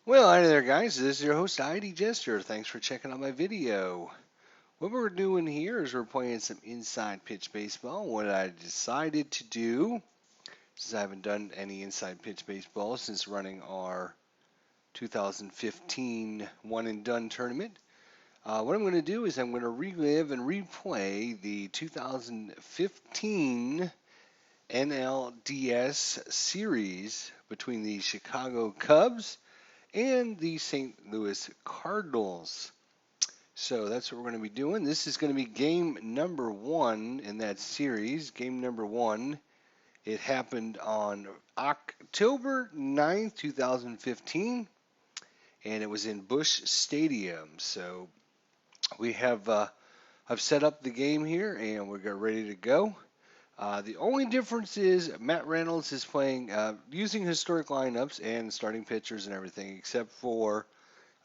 Well, hi there, guys. This is your host, ID Jester. Thanks for checking out my video. What we're doing here is we're playing some inside pitch baseball. What I decided to do, since I haven't done any inside pitch baseball since running our 2015 one and done tournament, what I'm going to do is I'm going to relive and replay the 2015 NLDS series between the Chicago Cubs and the St. Louis Cardinals. So that's what we're going to be doing. This is going to be game number one in that series. Game number one. It happened on October 9th, 2015, and it was in Busch Stadium. So we have I've set up the game here, and we're ready to go. The only difference is Matt Reynolds is playing using historic lineups and starting pitchers and everything, except for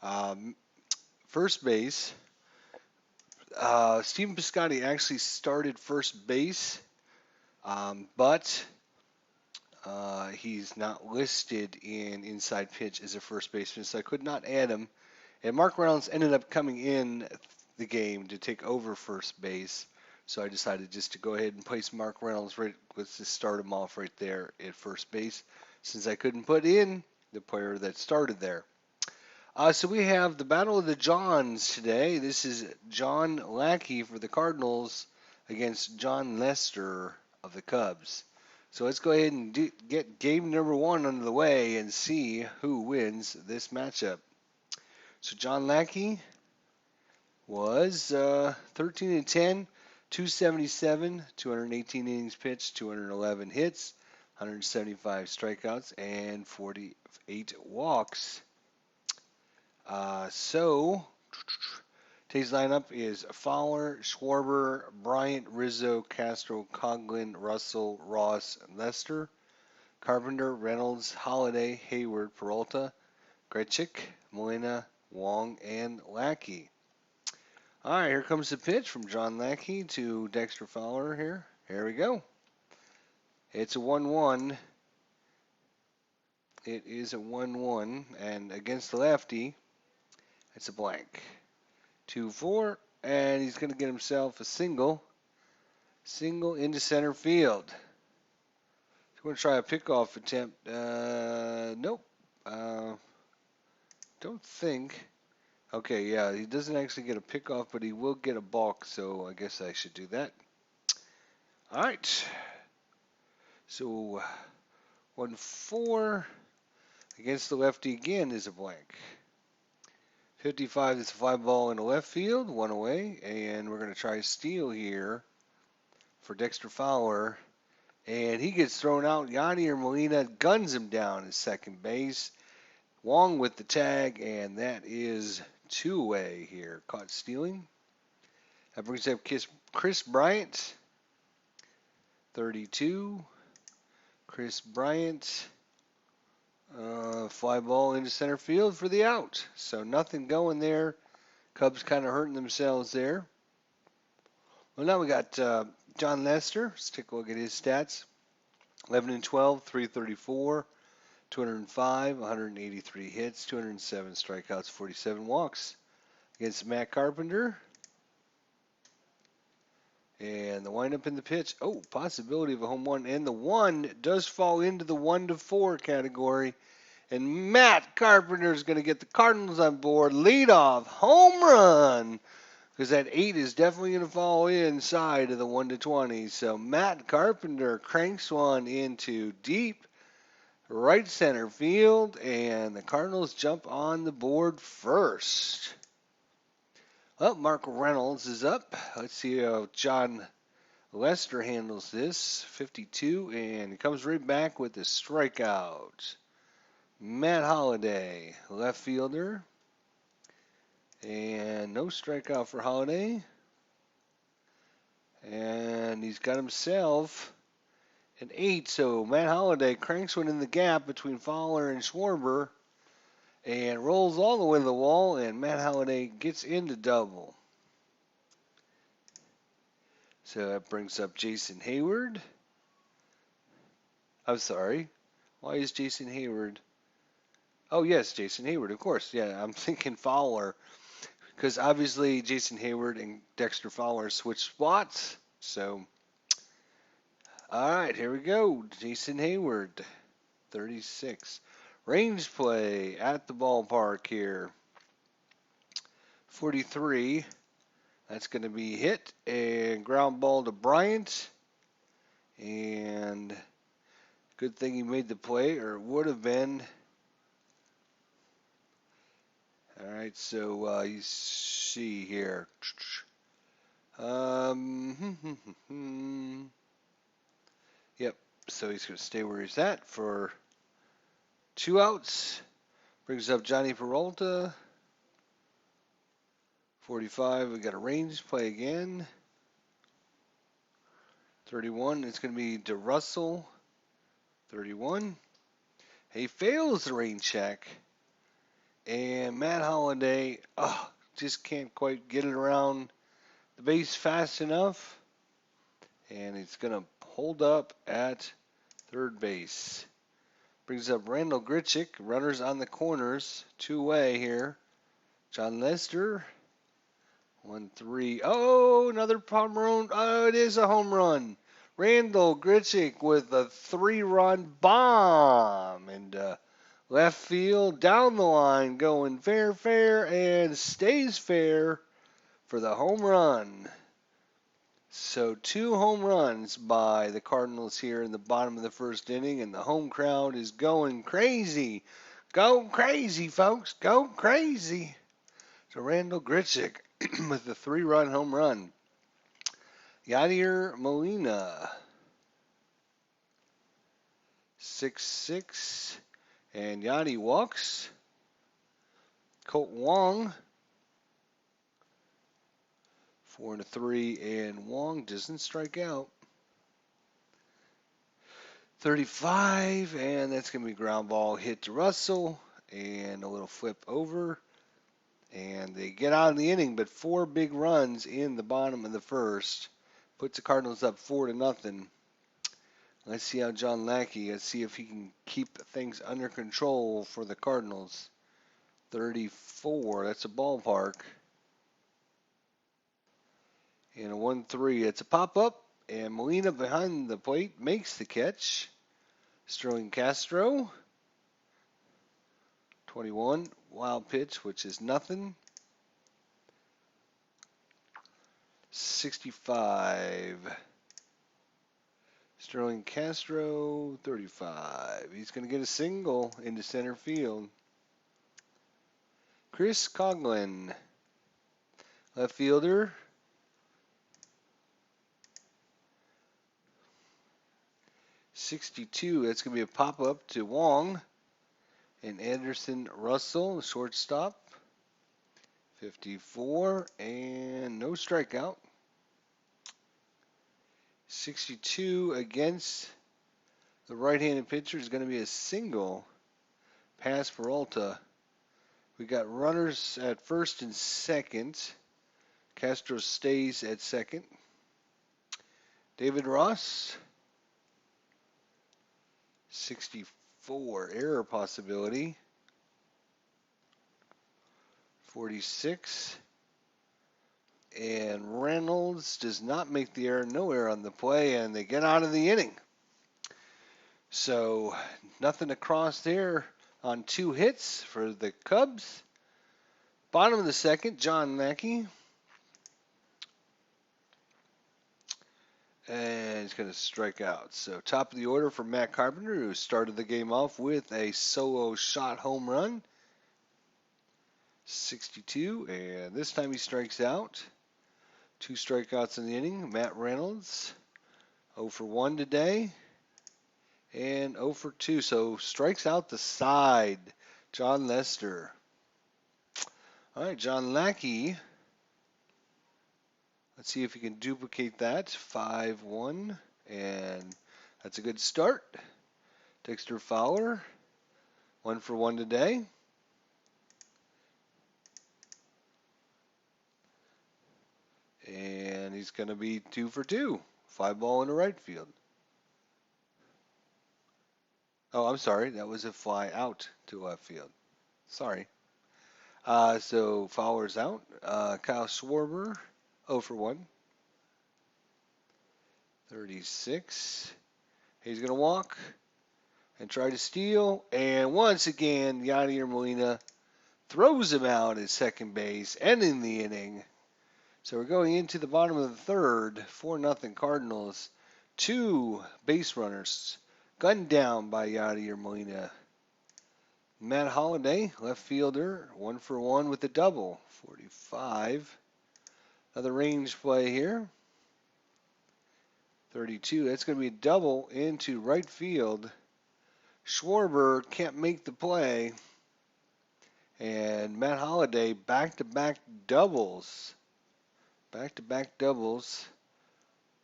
um, first base. Stephen Piscotty actually started first base, but he's not listed in inside pitch as a first baseman, so I could not add him. And Mark Reynolds ended up coming in the game to take over first base, so I decided just to go ahead and place Mark Reynolds right. Let's just start him off right there at first base, since I couldn't put in the player that started there. So we have the Battle of the Johns today. This is John Lackey for the Cardinals against John Lester of the Cubs. So let's go ahead and get game number one under the way and see who wins this matchup. So John Lackey was 13 and 10, 277, 218 innings pitched, 211 hits, 175 strikeouts, and 48 walks. Today's lineup is Fowler, Schwarber, Bryant, Rizzo, Castro, Coughlin, Russell, Ross, Lester, Carpenter, Reynolds, Holiday, Hayward, Peralta, Grechik, Molina, Wong, and Lackey. All right, here comes the pitch from John Lackey to Dexter Fowler here. Here we go. It's a 1-1. It is a 1-1, and against the lefty, it's a blank. 2-4, and he's going to get himself a single into center field. He's going to try a pickoff attempt. Nope. Don't think. Okay, yeah, he doesn't actually get a pickoff, but he will get a balk, so I guess I should do that. All right. So 1-4 against the lefty again is a blank. 55 is a fly ball in the left field, one away, and we're going to try a steal here for Dexter Fowler, and he gets thrown out. Yadier Molina guns him down at second base. Wong with the tag, and that is two away here. Caught stealing. That brings up Chris Bryant, 32. Chris Bryant, fly ball into center field for the out. So nothing going there. Cubs kind of hurting themselves there. Well, now we got John Lester. Let's take a look at his stats. 11 and 12, 334, 205, 183 hits, 207 strikeouts, 47 walks. Against Matt Carpenter. And the windup in the pitch. Oh, possibility of a home run. And the one does fall into the 1-4 category. And Matt Carpenter is going to get the Cardinals on board. Leadoff home run. Because that 8 is definitely going to fall inside of the 1-20. So Matt Carpenter cranks one into deep right center field. And the Cardinals jump on the board first. Well, Mark Reynolds is up. Let's see how John Lester handles this. 52, and he comes right back with a strikeout. Matt Holliday, left fielder. And no strikeout for Holliday. And he's got himself an 8, so Matt Holliday cranks one in the gap between Fowler and Schwarber and rolls all the way to the wall, and Matt Holliday gets into double. So that brings up Jason Hayward. I'm sorry. Why is Jason Hayward? Oh, yes, Jason Hayward, of course. Yeah, I'm thinking Fowler because obviously Jason Hayward and Dexter Fowler switched spots. So, all right, here we go. Jason Hayward, 36. Range play at the ballpark here. 43. That's going to be hit and ground ball to Bryant. And good thing he made the play, or it would have been. All right, so you see here. Yep. So he's going to stay where he's at for 2 outs. Brings up Johnny Peralta. 45. We got a range play again. 31. It's going to be DeRussell. 31. He fails the rain check. And Matt Holliday just can't quite get it around the base fast enough. And he's going to hold up at third base. Brings up Randall Grichuk. Runners on the corners. Two-way here. John Lester. 1-3. Oh, another home run. Oh, it is a home run. Randall Grichuk with a 3-run bomb. And left field down the line going fair, and stays fair for the home run. So 2 home runs by the Cardinals here in the bottom of the first inning, and the home crowd is going crazy. Go crazy, folks. Go crazy. So Randall Grichuk with the 3-run home run. Yadier Molina, 6-6, and Yadi walks. Colt Wong, 4-3, and Wong doesn't strike out. 35, and that's going to be ground ball hit to Russell, and a little flip over. And they get out of the inning, but 4 big runs in the bottom of the first. Puts the Cardinals up 4-0. Let's see how John Lackey, let's see if he can keep things under control for the Cardinals. 34, that's a ballpark. And a 1-3, it's a pop-up. And Molina behind the plate makes the catch. Sterling Castro, 21, wild pitch, which is nothing. 65. Sterling Castro, 35. He's going to get a single into center field. Chris Coughlin, left fielder. 62. That's going to be a pop-up to Wong. And Anderson Russell, the shortstop. 54. And no strikeout. 62 against the right-handed pitcher is going to be a single. Pass Peralta. We got runners at first and second. Castro stays at second. David Ross. 64, error possibility. 46. And Reynolds does not make the error, no error on the play, and they get out of the inning. So nothing across there on 2 hits for the Cubs. Bottom of the second, John Lackey. And he's going to strike out. So top of the order for Matt Carpenter, who started the game off with a solo shot home run. 62, and this time he strikes out. 2 strikeouts in the inning. Matt Reynolds, 0 for 1 today. And 0 for 2, so strikes out the side. John Lester. All right, John Lackey. Let's see if he can duplicate that. 5-1, and that's a good start. Dexter Fowler, 1 for 1 today. And he's going to be 2 for 2. 5 ball in the right field. Oh, I'm sorry. That was a fly out to left field. Sorry. So Fowler's out. Kyle Schwarber, 0 for 1. 36. He's going to walk and try to steal. And once again, Yadier Molina throws him out at second base, ending the inning. So we're going into the bottom of the third, 4-0 Cardinals. 2 base runners gunned down by Yadier Molina. Matt Holliday, left fielder, 1 for 1 with a double, 45. Another range play here. 32. That's going to be a double into right field. Schwarber can't make the play. And Matt Holliday back-to-back doubles. Back-to-back doubles.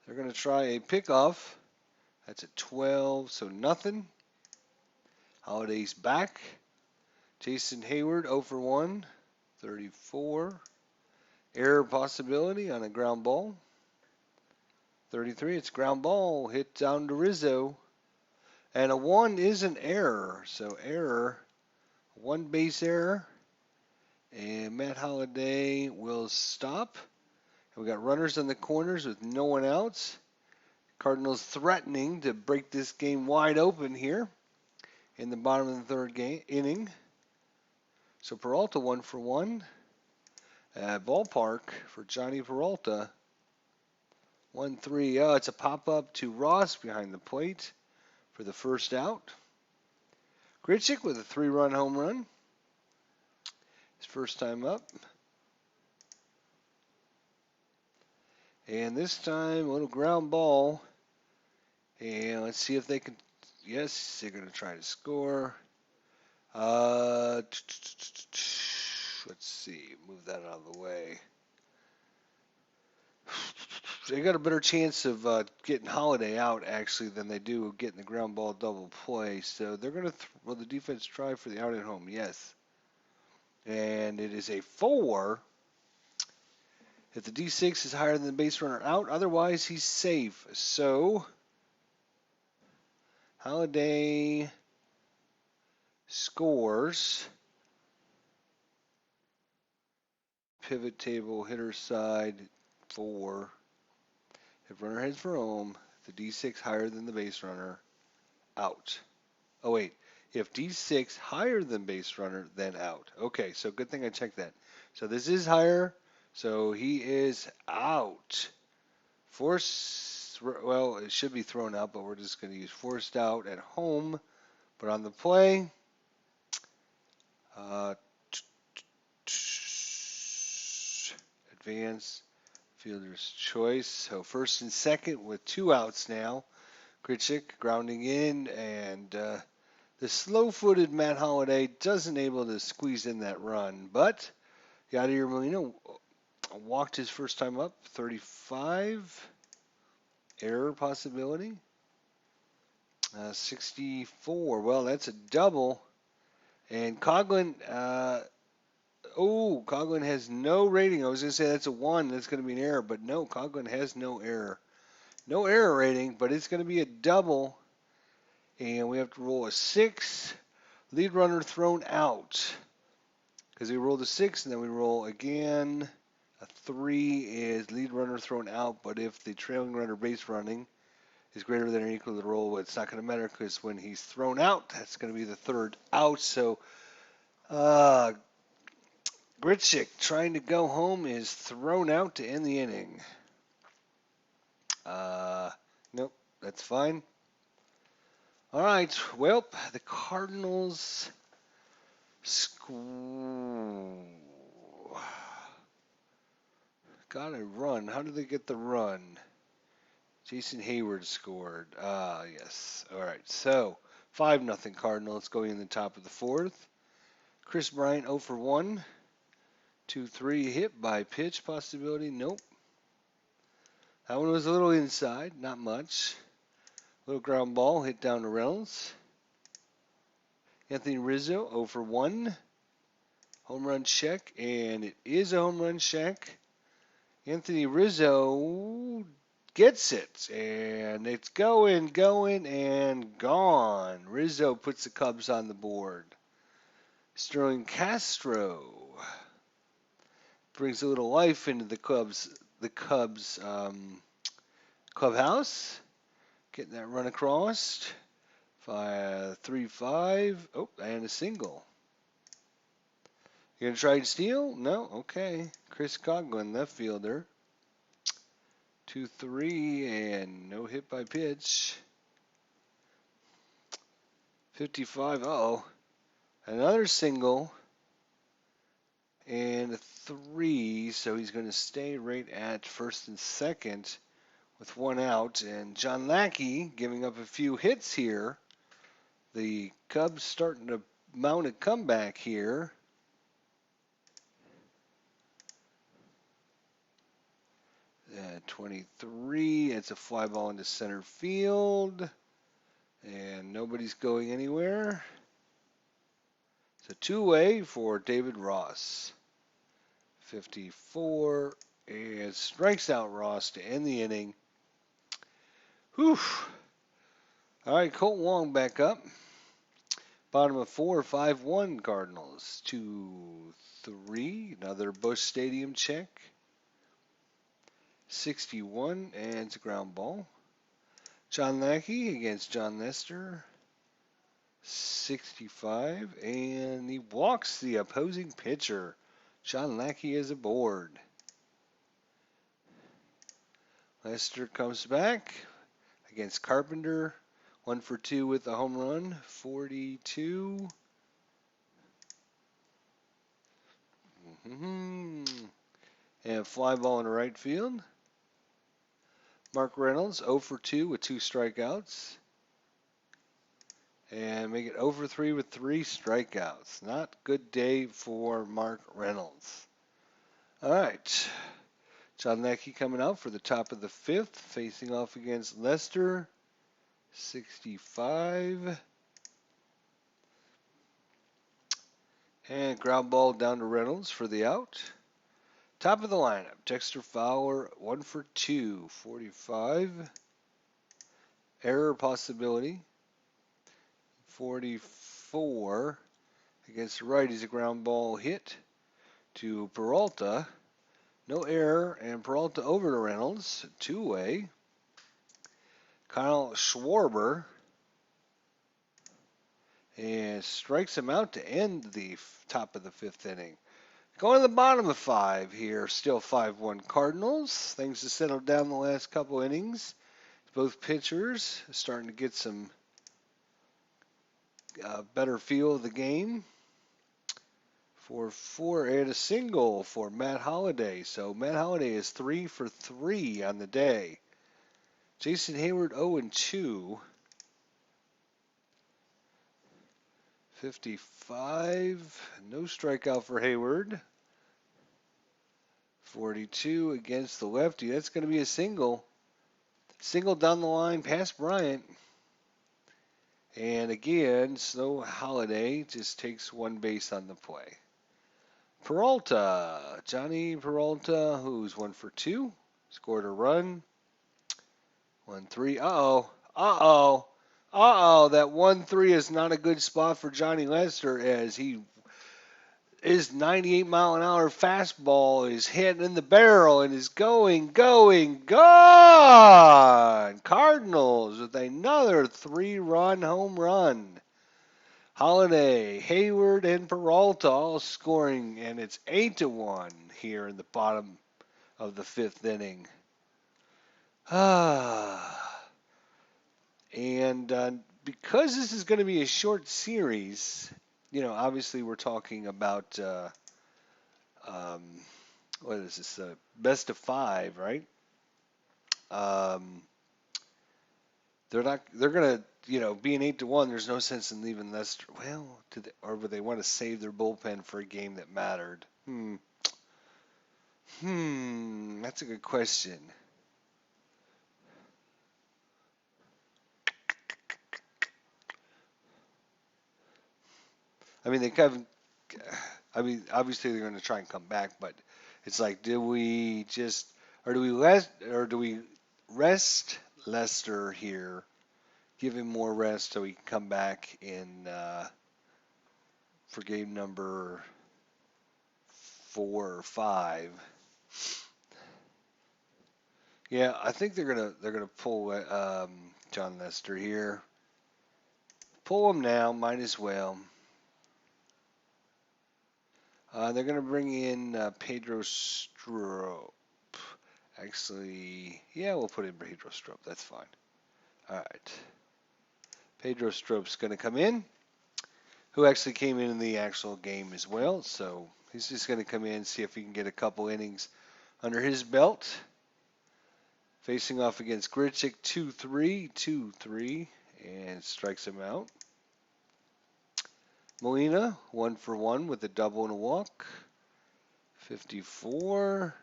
They're going to try a pickoff. That's at 12, so nothing. Holliday's back. Jason Hayward 0 for 1. 34. Error possibility on a ground ball. 33, it's ground ball, hit down to Rizzo. And a 1 is an error, so error, 1 base error. And Matt Holliday will stop. And we got runners on the corners with no one outs. Cardinals threatening to break this game wide open here in the bottom of the third inning. So Peralta 1 for 1. Ballpark for Johnny Peralta. 1-3. Oh, it's a pop-up to Ross behind the plate for the first out. Grichuk with a 3-run home run. His first time up. And this time, a little ground ball. And let's see if they can. Yes, they're going to try to score. Let's see. Move that out of the way. They got a better chance of getting Holliday out, actually, than they do getting the ground ball double play. So they're going to, will the defense try for the out at home? Yes. And it is a 4. If the D6 is higher than the base runner out, otherwise he's safe. So Holliday scores. Pivot table, hitter side, 4. If runner heads for home, the D6 higher than the base runner, out. Oh, wait. If D6 higher than base runner, then out. Okay, so good thing I checked that. So this is higher, so he is out. Well, it should be thrown out, but we're just going to use forced out at home. But on the play, advance, fielder's choice. So first and second with 2 outs now. Grichuk grounding in, and the slow-footed Matt Holliday doesn't able to squeeze in that run. But Yadier Molina walked his first time up, 35. Error possibility. 64. Well, that's a double. And Coughlin, Coughlin has no rating. I was going to say that's a 1. That's going to be an error. But no, Coughlin has no error. No error rating, but it's going to be a double. And we have to roll a 6. Lead runner thrown out. Because we rolled a 6, and then we roll again. A 3 is lead runner thrown out. But if the trailing runner base running is greater than or equal to the roll, it's not going to matter because when he's thrown out, that's going to be the third out. So Grichuk trying to go home is thrown out to end the inning. Nope, that's fine. All right, well, the Cardinals got a run. How did they get the run? Jason Hayward scored. Yes. All right, so 5-0 Cardinals going in the top of the fourth. Chris Bryant 0 for 1. 2-3 hit by pitch possibility. Nope. That one was a little inside, not much. Little ground ball hit down to Reynolds. Anthony Rizzo 0 for 1. Home run check, and it is a home run check. Anthony Rizzo gets it, and it's going, and gone. Rizzo puts the Cubs on the board. Sterling Castro brings a little life into the Cubs clubhouse. Getting that run across. 3-5. Oh, and a single. You gonna try and steal? No? Okay. Chris Coughlin, left fielder. 2-3 and no hit by pitch. 55. Uh-oh. Another single and a 3, so he's going to stay right at first and second with one out. And John Lackey giving up a few hits here. The Cubs starting to mount a comeback here. At 23, it's a fly ball into center field. And nobody's going anywhere. It's a two-way for David Ross. 54, and strikes out Ross to end the inning. Whew. All right, Colt Wong back up. Bottom of 4, 5-1 Cardinals. 2-3, another Busch Stadium check. 61, and it's a ground ball. John Lackey against John Nestor. 65, and he walks the opposing pitcher. John Lackey is aboard. Lester comes back against Carpenter. 1 for 2 with a home run. 42. And a fly ball in right field. Mark Reynolds 0 for 2 with 2 strikeouts. And make it 0 for 3 with 3 strikeouts. Not good day for Mark Reynolds. All right. John Lackey coming out for the top of the 5th, facing off against Lester. 65. And ground ball down to Reynolds for the out. Top of the lineup, Dexter Fowler, 1 for 2, 45. Error possibility. 44. Against the righties, a ground ball hit to Peralta. No error, and Peralta over to Reynolds, two-way. Kyle Schwarber, and strikes him out to end the top of the 5th inning. Going to the bottom of 5 here, still 5-1 Cardinals. Things have settled down the last couple innings. Both pitchers starting to get some better feel of the game. 4-4 and a single for Matt Holliday. So Matt Holliday is 3 for 3 on the day. Jason Hayward 0-2. 55. No strikeout for Hayward. 42 against the lefty. That's going to be a single. Single down the line past Bryant. And again, Snow Holiday just takes one base on the play. Peralta. Johnny Peralta, who's 1 for 2. Scored a run. 1-3. Uh-oh. Uh-oh. Uh-oh. That 1-3 is not a good spot for Johnny Lester, as his 98-mile-an-hour fastball is hitting in the barrel and is gone! Cardinals with another 3-run home run. Holiday, Hayward, and Peralta all scoring, and it's 8-1 here in the bottom of the 5th inning. And because this is going to be a short series, obviously we're talking about what is this? Best of 5, right? They're gonna, being 8-1. There's no sense in leaving Lester. Well, or would they want to save their bullpen for a game that mattered? That's a good question. I mean, obviously they're going to try and come back, but it's like, do we rest Lester here, give him more rest so he can come back in for game number 4 or 5. Yeah, I think they're gonna pull John Lester here. Pull him now, might as well. They're gonna bring in Pedro Strop. Actually, yeah, we'll put in Pedro Strop. That's fine. All right. Pedro Strop's going to come in, who actually came in the actual game as well. So he's just going to come in, see if he can get a couple innings under his belt. Facing off against Grichik, 2-3, 2-3, and strikes him out. Molina, 1-for-1 with a double and a walk. 54.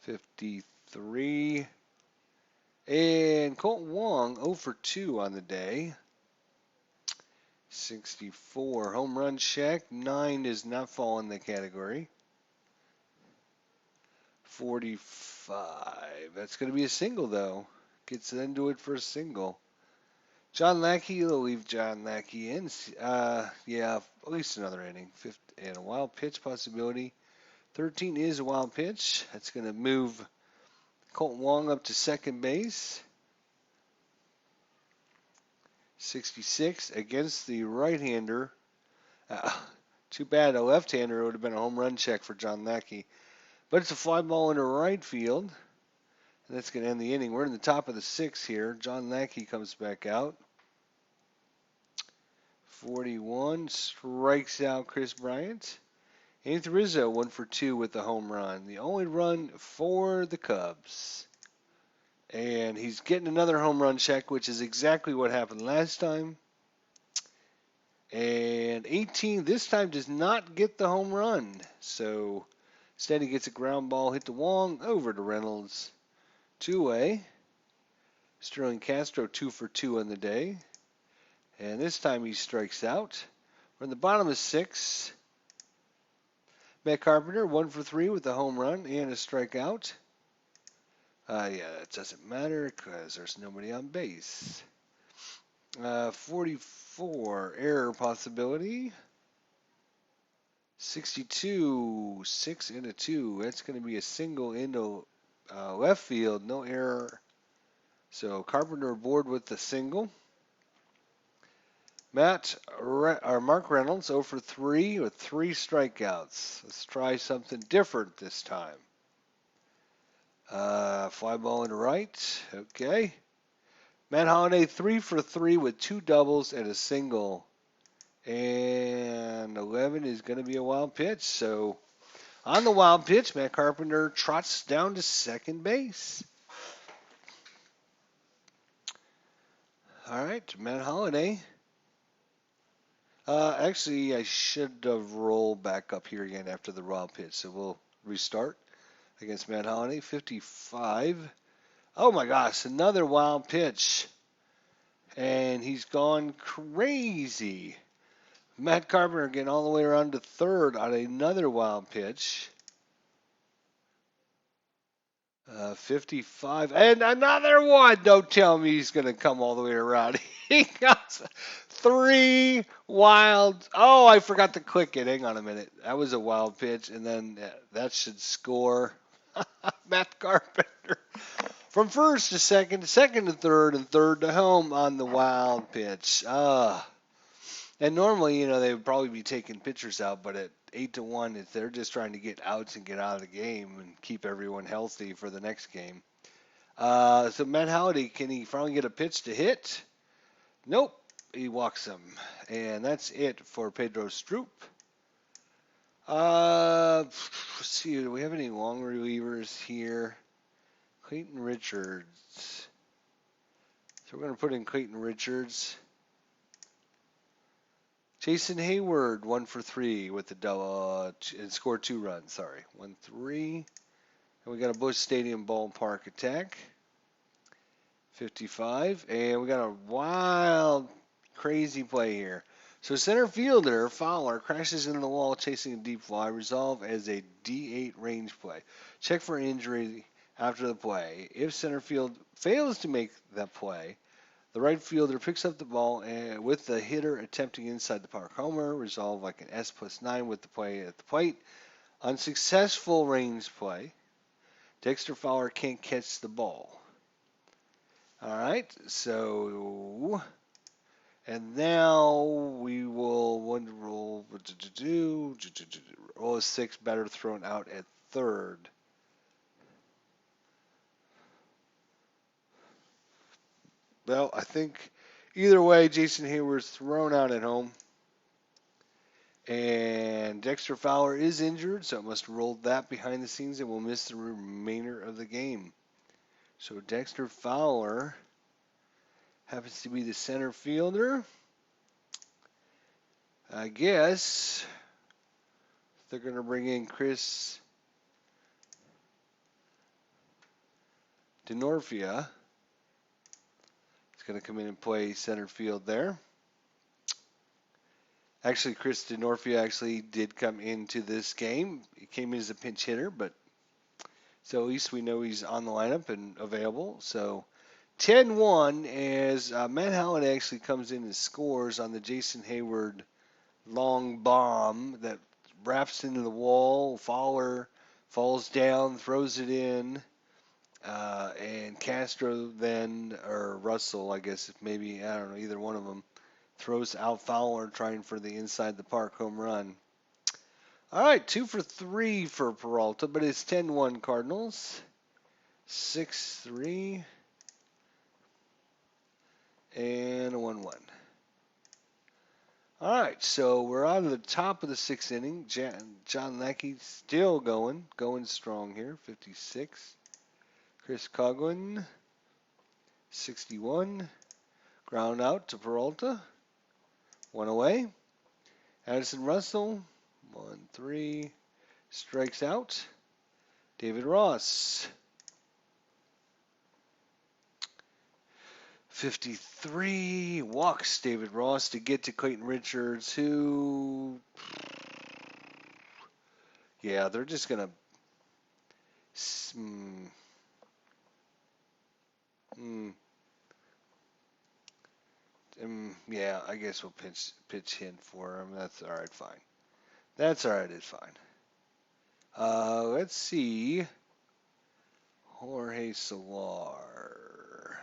53. And Colton Wong, 0-for-2 on the day. 64. Home run check. 9 does not fall in the category. 45. That's going to be a single, though. Gets into it for a single. John Lackey, they'll leave John Lackey in. Yeah, at least another inning. And a wild pitch possibility. 13 is a wild pitch. That's going to move Colton Wong up to second base. 66 against the right-hander. Too bad a left-hander would have been a home run check for John Lackey. But it's a fly ball into right field. And that's going to end the inning. We're in the top of the 6th here. John Lackey comes back out. 41 strikes out Chris Bryant. Anthony Rizzo, 1-for-2 with the home run. The only run for the Cubs. And he's getting another home run check, which is exactly what happened last time. And 18 this time does not get the home run. So instead he gets a ground ball hit to Wong, over to Reynolds. 2-way. Sterling Castro, 2-for-2 on the day. And this time he strikes out. We're in the bottom of 6. Matt Carpenter, 1-for-3 with a home run and a strikeout. Yeah, that doesn't matter because there's nobody on base. 44, error possibility. 62, 6 and a 2. That's going to be a single into left field, no error. So Carpenter aboard with the single. Mark Reynolds, 0-for-3 with 3 strikeouts. Let's try something different this time. Fly ball into right. Okay. Matt Holliday, 3-for-3 with 2 doubles and a single. And 11 is going to be a wild pitch. So on the wild pitch, Matt Carpenter trots down to second base. All right, Matt Holliday. Actually, I should have rolled back up here again after the wild pitch. So we'll restart against Matt Holliday. 55. Oh my gosh, another wild pitch. And he's gone crazy. Matt Carpenter getting all the way around to third on another wild pitch. 55. And another one. Don't tell me he's going to come all the way around. He got 3 wild. Oh, I forgot to click it. Hang on a minute. That was a wild pitch. And then that should score. Matt Carpenter. From first to second to third, and third to home on the wild pitch. And normally, they would probably be taking pitchers out, but at 8-1, they're just trying to get outs and get out of the game and keep everyone healthy for the next game. So Matt Halliday, can he finally get a pitch to hit? Nope, he walks him. And that's it for Pedro Strop. Let's see, do we have any long relievers here? Clayton Richards. So we're going to put in Clayton Richards. Jason Hayward, 1-for-3 with the double, and scored 2 runs. 1-3. And we got a Busch Stadium ballpark attack. 55. And we got a wild, crazy play here. So center fielder Fowler crashes into the wall chasing a deep fly. Resolve as a D8 range play. Check for injury after the play. If center field fails to make that play, The right fielder picks up the ball and with the hitter attempting inside the park homer, resolve like an S+9 with the play at the plate. Unsuccessful range play. Dexter Fowler can't catch the ball. All right, so and now we will roll roll a 6, batter thrown out at third. Well, I think either way, Jason Hayward's thrown out at home. And Dexter Fowler is injured, so it must roll that behind the scenes and will miss the remainder of the game. So Dexter Fowler happens to be the center fielder. I guess they're going to bring in Chris DeNorfia. He's going to come in and play center field there. Actually, Chris DeNorfia actually did come into this game. He came in as a pinch hitter, but so at least we know he's on the lineup and available. So 10-1 as Matt Howard actually comes in and scores on the Jason Hayward long bomb that wraps into the wall. Fowler falls down, throws it in, and Castro then, or Russell, I guess, maybe, I don't know, either one of them, throws out Fowler trying for the inside the park home run. All right, 2 for 3 for Peralta, but it's 10-1 Cardinals. 6-3 and a 1-1. All right, so we're on the top of the 6th inning. John Lackey still going strong here, 56. Chris Coughlin, 61. Ground out to Peralta. 1 away. Addison Russell, 1-3. Strikes out. David Ross, 53. Walks David Ross to get to Clayton Richards, who, yeah, they're just going to, yeah, I guess we'll pitch hit for him. That's all right, fine. That's all right, it's fine. Let's see. Jorge Solar.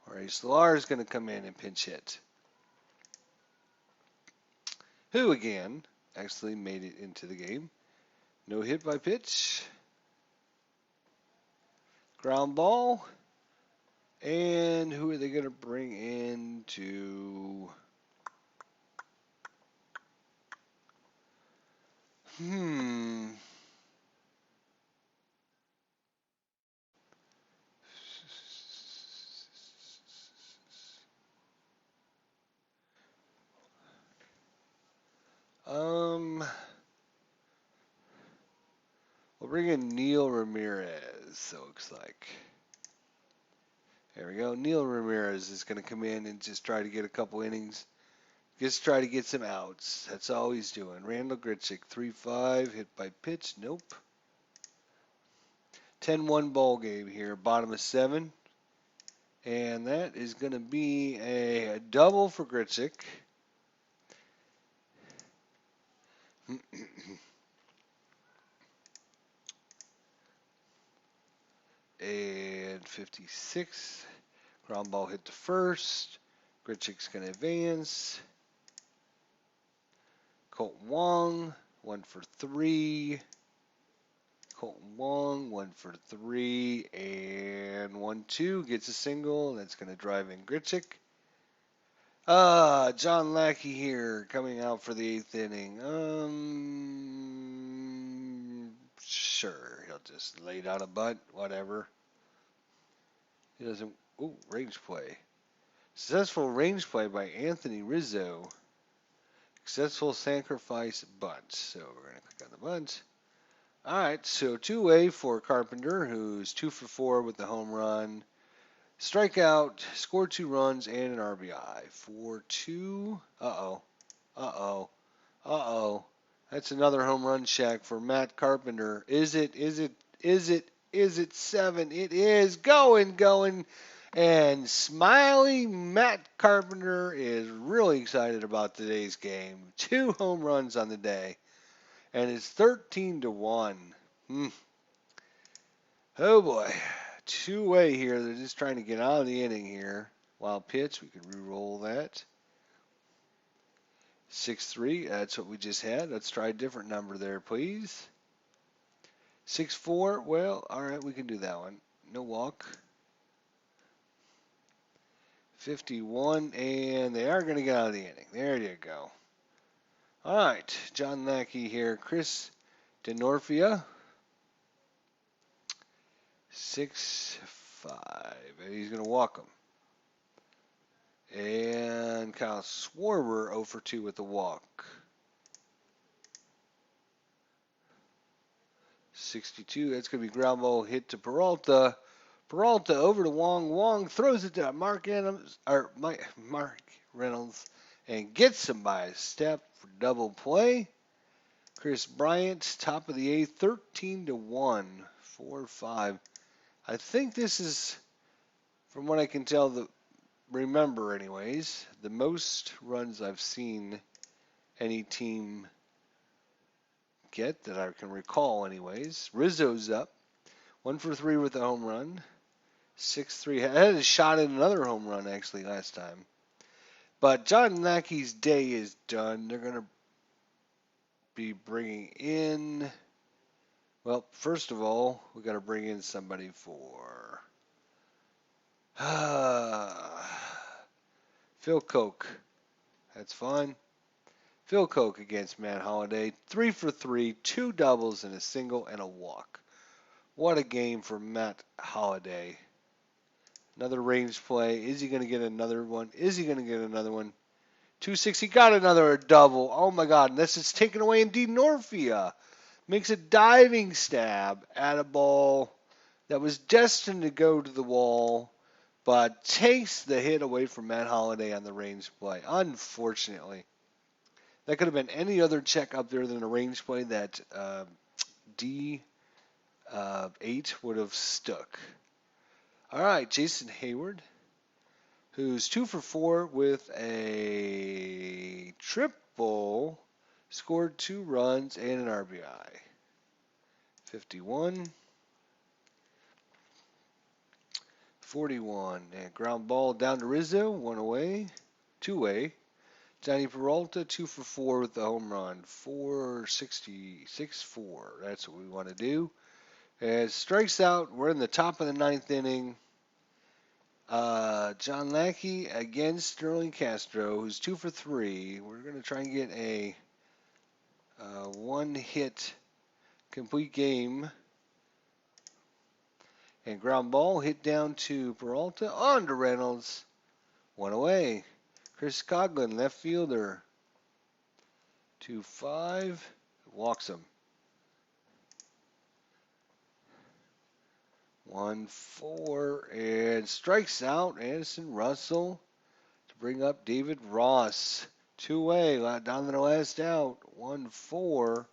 Jorge Solar is going to come in and pinch hit. Who, again, actually made it into the game. No hit by pitch. Ground ball. And who are they going to bring in to... We'll bring in Neil Ramirez, it looks like. There we go. Neil Ramirez is going to come in and just try to get a couple innings. Just try to get some outs. That's all he's doing. Randall Grichuk, 3-5, hit by pitch. Nope. 10-1 ball game here, bottom of 7. And that is going to be a double for Grichuk. And 56. Ground ball hit to first. Grichuk's going to advance. Colton Wong, 1 for 3. Colton Wong, 1 for 3. And 1-2 gets a single. That's going to drive in Grichuk. John Lackey here coming out for the 8th inning. Sure, he'll just lay down a bunt, whatever. He doesn't. Ooh, range play. Successful range play by Anthony Rizzo. Successful sacrifice bunt. So we're going to click on the bunt. All right, so 2-way for Carpenter, who's 2 for 4 with the home run. Strikeout, scored 2 runs, and an RBI. 4-2. Uh-oh. That's another home run shack for Matt Carpenter. Is it 7? It is. Going. And smiley Matt Carpenter is really excited about today's game. 2 home runs on the day. And it's 13-1. Oh boy. Two-way here. They're just trying to get out of the inning here. Wild pitch. We can re-roll that. 6-3. That's what we just had. Let's try a different number there, please. 6-4. Well, all right. We can do that one. No walk. 51. And they are going to get out of the inning. There you go. All right. John Lackey here. Chris DeNorfia. 6-5. And he's going to walk him. And Kyle Schwarber 0 for 2 with the walk. 62. That's going to be ground ball hit to Peralta. Peralta over to Wong. Wong throws it to Mark Reynolds and gets him by a step for double play. Chris Bryant, top of the 8th, 13-1, 4-5. I think this is, from what I can tell, remember anyways, the most runs I've seen any team get that I can recall anyways. Rizzo's up. 1 for 3 with a home run. 6-3. I had a shot at another home run actually last time. But John Lackey's day is done. They're going to be bringing in, well, first of all, we got to bring in somebody for Phil Koch. That's fine. Phil Koch against Matt Holliday. 3 for 3, 2 doubles and a single and a walk. What a game for Matt Holliday. Another range play. Is he going to get another one? Is he going to get another one? 2-6. He got another double. Oh my God. And this is taken away. And DeNorfia makes a diving stab at a ball that was destined to go to the wall, but takes the hit away from Matt Holliday on the range play. Unfortunately. That could have been any other check up there than a range play that D8 would have stuck. All right, Jason Hayward, who's 2 for 4 with a triple, scored 2 runs and an RBI. 51. 41. And ground ball down to Rizzo, 1 away, 2 away. Johnny Peralta, 2 for 4 with the home run. 4-66-4. That's what we want to do. And strikes out. We're in the top of the 9th inning. John Lackey against Sterling Castro, who's 2 for 3. We're going to try and get a 1-hit complete game. And ground ball hit down to Peralta. On to Reynolds. 1 away. Chris Coughlin, left fielder. 2-5. Walks him. 1-4. And strikes out Anderson Russell to bring up David Ross. 2 away. Down to the last out. 1-4.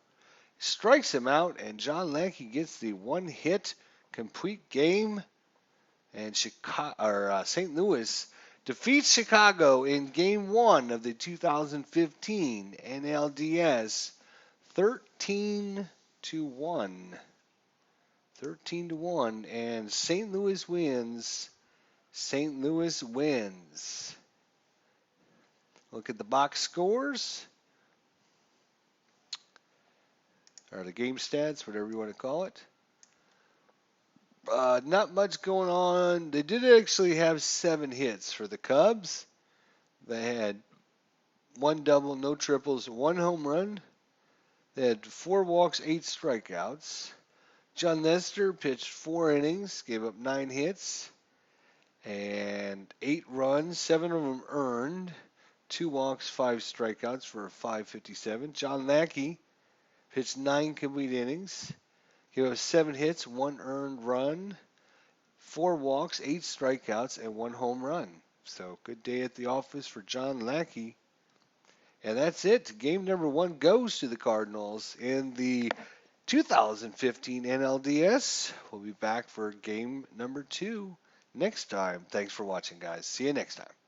Strikes him out. And John Lackey gets the 1-hit complete game. And St. Louis defeats Chicago in Game 1 of the 2015 NLDS 13-1. 13-1, and St. Louis wins. St. Louis wins. Look at the box scores. Or the game stats, whatever you want to call it. Not much going on. They did actually have 7 hits for the Cubs. They had 1 double, no triples, 1 home run. They had 4 walks, 8 strikeouts. John Nestor pitched 4 innings, gave up 9 hits, and 8 runs, 7 of them earned. 2 walks, 5 strikeouts for a .557. John Lackey pitched 9 complete innings. He has 7 hits, 1 earned run, 4 walks, 8 strikeouts, and 1 home run. So good day at the office for John Lackey. And that's it. Game number 1 goes to the Cardinals in the 2015 NLDS. We'll be back for game number 2 next time. Thanks for watching, guys. See you next time.